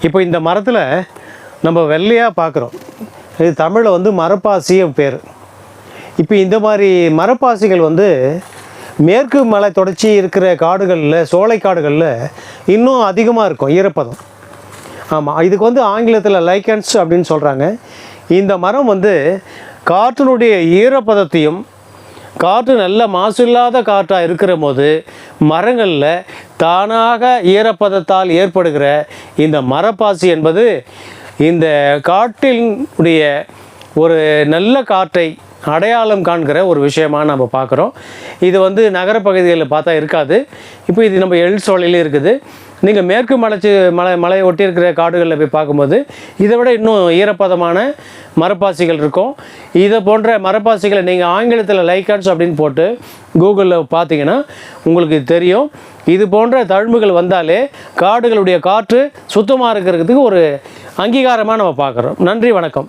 இப்போ இந்த மரத்தில் நம்ம வெள்ளையாக பார்க்குறோம். இது தமிழில் வந்து மரப்பாசியும் பேர். இப்போ இந்த மாதிரி மரப்பாசிகள் வந்து மேற்கு மலை தொடர்ச்சி இருக்கிற காடுகளில், சோலை காடுகளில் இன்னும் அதிகமாக இருக்கும் ஈரப்பதம். ஆமாம், இதுக்கு வந்து ஆங்கிலத்தில் லைக்கன்ஸ் அப்படின்னு சொல்கிறாங்க. இந்த மரம் வந்து காற்றினுடைய ஈரப்பதத்தையும், காற்று நல்ல மாசு இல்லாத காற்றாக இருக்கிற போது மரங்களில் தானாக ஈரப்பதத்தால் ஏற்படுகிற இந்த மரப்பாசி என்பது இந்த காட்டினுடைய ஒரு நல்ல காற்றை அடையாளம் காண்கிற ஒரு விஷயமாக நம்ம பார்க்குறோம். இது வந்து நகரப்பகுதிகளில் பார்த்தா இருக்காது. இப்போ இது நம்ம எழில் சோலையிலே இருக்குது. நீங்கள் மேற்கு மலையை ஒட்டி இருக்கிற காடுகளில் போய் பார்க்கும்போது இதை விட இன்னும் ஈரப்பதமான மரப்பாசிகள் இருக்கும். இதை போன்ற மரப்பாசிகளை நீங்கள் ஆங்கிலத்தில் லைக்கன்ஸ் அப்படின்னு போட்டு கூகுளில் பார்த்தீங்கன்னா உங்களுக்கு தெரியும். இது போன்ற தழும்புகள் வந்தாலே காடுகளுடைய காற்று சுத்தமாக இருக்கிறதுக்கு ஒரு அங்கீகாரமாக நம்ம பார்க்குறோம். நன்றி, வணக்கம்.